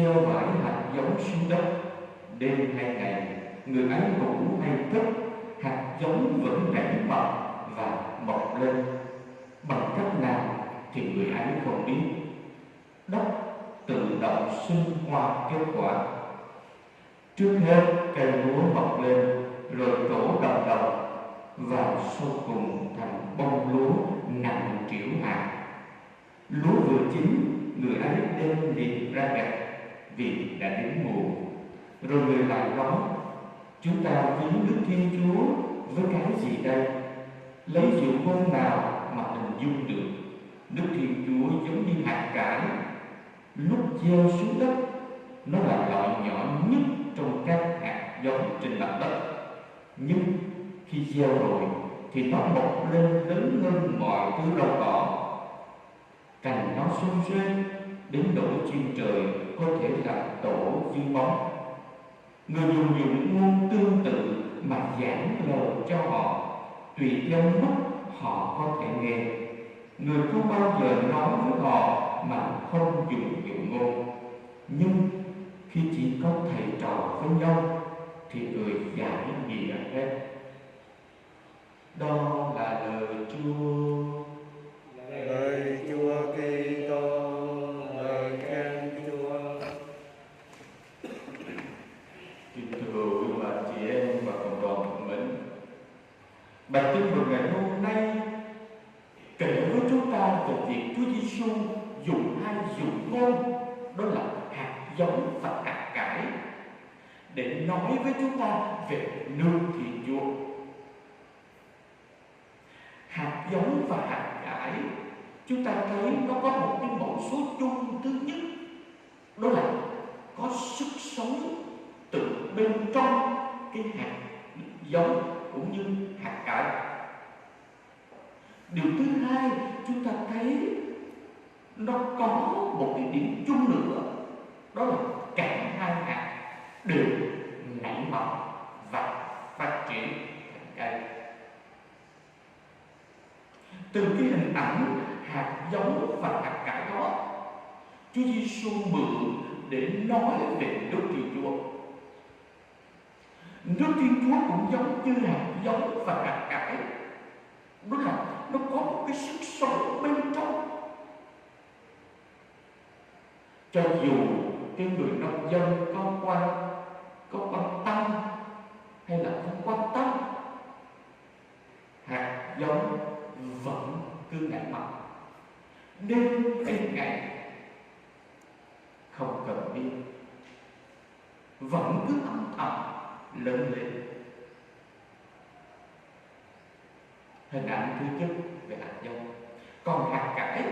gieo vải hạt giống xuống đất. Đêm hay ngày, người ấy ngủ hay thức, hạt giống vẫn nảy mầm và mọc lên. Bằng cách nào thì người ấy không biết. Đất tự động sinh hoa kết quả. Trước hết cây lúa mọc lên, rồi trổ đồng đồng, và sau cùng thành bông lúa nặng trĩu hạt. Lúa vừa chín, người ấy đem liền ra gặt vì đã đến mùa. Rồi người lại nói: chúng ta ví Đức Thiên Chúa với cái gì đây? Lấy dụ ngôn nào mà hình dung được? Đức Thiên Chúa giống như hạt cải. Lúc gieo xuống đất, nó là loại nhỏ nhất trong các hạt giống trên mặt đất. Nhưng khi gieo rồi thì nó mọc lên lớn hơn mọi thứ rau cỏ. Cành nó xum xuê đến nỗi chim trời có thể làm tổ dưới bóng. Người dùng những ngôn tương tự mà giảng lời cho họ, tùy theo mức họ có thể nghe. Người không bao giờ nói với họ mà không dùng dụ ngôn. Nhưng khi chỉ có thầy trò với nhau thì người giải nghĩa hết. Đó là lời Chúa. Lời Chúa Kitô, lời khen Chúa. Kính thưa quý bà chị em và cộng đoàn của mình, bài tin mừng ngày hôm nay kể với chúng ta về việc Chúa Giêsu dùng hai dụ ngôn, đó là hạt giống và hạt cải, để nói với chúng ta về nước Thiên Chúa. Hạt giống và hạt cải, chúng ta thấy nó có một cái mẫu số chung thứ nhất, đó là có sức sống từ bên trong cái hạt giống cũng như hạt cải. Điều thứ hai, chúng ta thấy nó có một cái điểm chung nữa, đó là cả hai hạt đều nảy mầm và phát triển thành cây. Từ cái hình ảnh hạt giống và hạt cải đó, Chúa Giêsu mượn để nói về nước Thiên Chúa. Nước Thiên Chúa cũng giống như hạt giống và hạt cải, đó là nó có một cái sức sống bên trong. Cho dù cái người nông dân có quan tâm hay là không quan tâm, hạt giống vẫn cứ nảy mầm. Đêm hay ngày không cần biết, vẫn cứ âm thầm lớn lên. Hình ảnh thứ nhất về hạt giống. Còn hạt cải,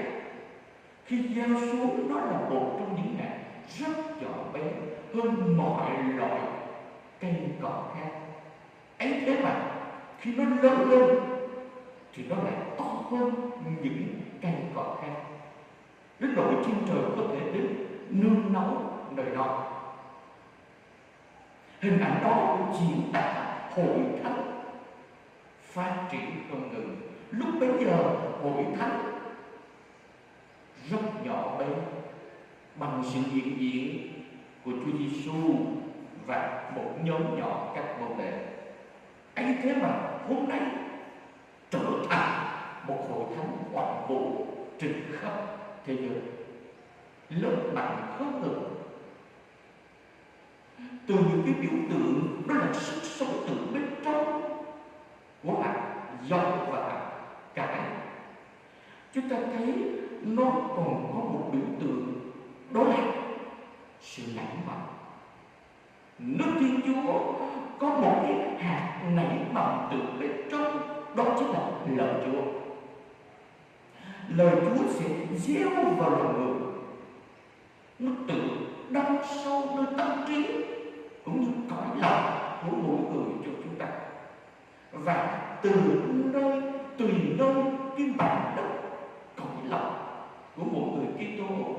khi gieo xuống, nó là một trong những hạt rất nhỏ bé hơn mọi loại cây cỏ khác. Ấy thế mà khi nó lớn lên thì nó lại to hơn những cây cỏ khác, đến nỗi chim trời có thể đến nương náu nơi đó. Hình ảnh đó cũng diễn tả hội thánh phát triển không ngừng. Lúc bấy giờ hội thánh rất nhỏ bé bằng sự hiện diện của Chúa Giêsu và một nhóm nhỏ các môn đệ. Ấy thế mà hôm nay trở thành một hội thánh hoàn vũ trên khắp thế giới, lớn mạnh không ngừng. Từ những cái biểu tượng đó là sức sống từ bên trong của hạt giống và hạt cải, chúng ta thấy nó còn có một biểu tượng, đó là sự nảy mầm. Nước Thiên Chúa có một cái hạt nảy mầm từ bên trong, đó chính là lời Chúa. Lời Chúa sẽ gieo vào lòng người, nó tự đâm sâu nơi tâm trí cũng như cõi lòng của mỗi người cho chúng ta. Và từ tùy nơi cái bản đất cõi lòng của mỗi người Kitô hữu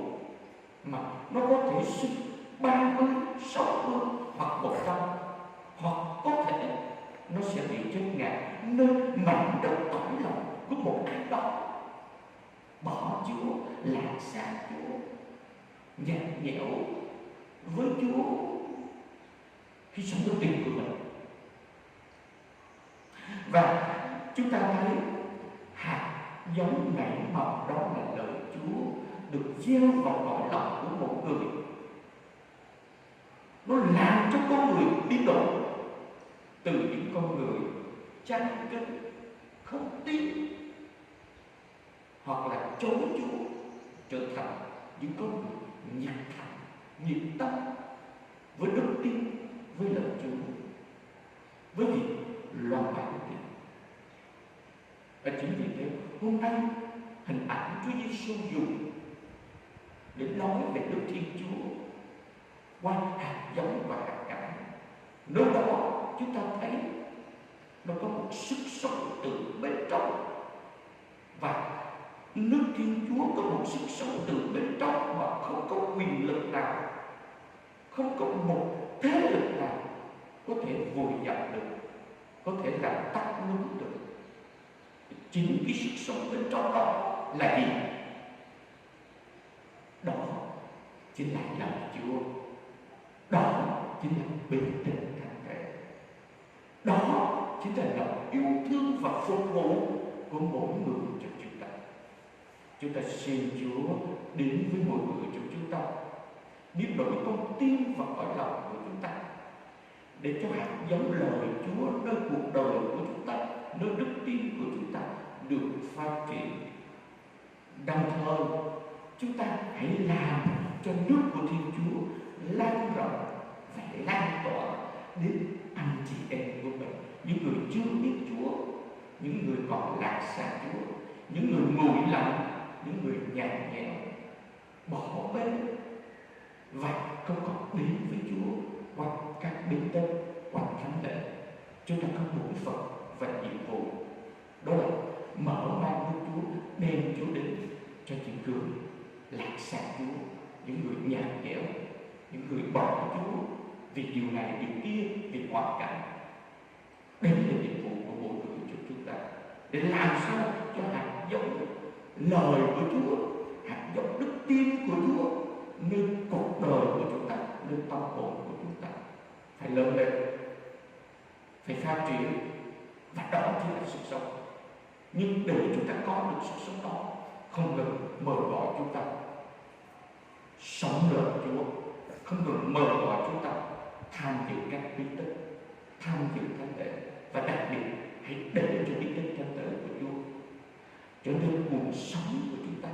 mà nó có thể sinh 30, 60 hoặc 100, hoặc có thể nó sẽ bị chết ngạt nơi mảnh đất cõi lòng của một ai đó bỏ Chúa, lạc xa Chúa, nhạt nhẽo, với Chúa khi sống đức tin của mình. Và chúng ta thấy hạt giống nảy mầm đó là lời Chúa được gieo vào cõi lòng của một người. Nó làm cho con người biến đổi từ những con người chăn kinh, không tin hoặc là chối Chúa trở thành những con người nhiệt thành, nhiệt tâm với đức tin, với lời Chúa, với việc loan báo đức tin. Và chính vì thế hôm nay hình ảnh Chúa Giêsu dùng để nói về Đức Thiên Chúa qua hạt giống và hạt cảnh. Nơi đó chúng ta thấy nó có một sức sống từ bên trong, và nước Thiên Chúa có một sức sống từ bên trong mà không có quyền lực nào, không có một thế lực nào có thể vùi dập được, có thể làm tắt ngưng được. Chính cái sức sống bên trong đó là gì? Đó chính là lời Chúa. Đó chính là bình tĩnh thánh thể. Đó chính là lòng yêu thương và phục vụ của mỗi người trong chúng ta. Chúng ta xin Chúa đến với mỗi người trong chúng ta, biến đổi con tim và cõi lòng của chúng ta, để cho hạt giống lời Chúa nơi cuộc đời của chúng ta, nơi đức tin của chúng ta được phát triển. Đồng thời chúng ta hãy làm cho nước của Thiên Chúa lan rộng và lan tỏa đến anh chị em của mình, những người chưa biết Chúa, những người còn lạc xa Chúa, những người nguội lạnh, những người nhạt nhẽo, bỏ bê và không còn đến với Chúa qua các bí tích, qua thánh lễ. Chúng ta có bổn phận và nhiệm vụ, đó là mở mang với Chúa, đem Chúa đến cho những người lạc xa Chúa, những người nhạt nhẽo, những người bỏ Chúa vì điều này điều kia, vì hoàn cảnh. Đây là nhiệm vụ của mỗi người trong chúng ta, để làm sao cho hạt giống lời của Chúa, hạt giống đức tin của Chúa nơi cuộc đời của chúng ta, nơi tâm hồn của chúng ta phải lớn lên, phải phát triển, và đó chính là sức sống. Nhưng để chúng ta có được sức sống đó, không ngừng mời gọi chúng ta sống lời Chúa, không ngừng mời gọi chúng ta tham dự các bí tích, tham dự thánh lễ, và đặc biệt hãy để cho bí tích thánh lễ của Chúa trở nên nguồn sống của chúng ta,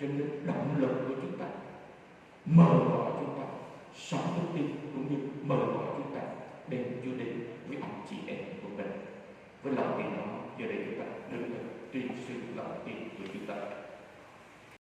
trở nên động lực của chúng ta, mời gọi chúng ta sống đức tin, cũng như mời gọi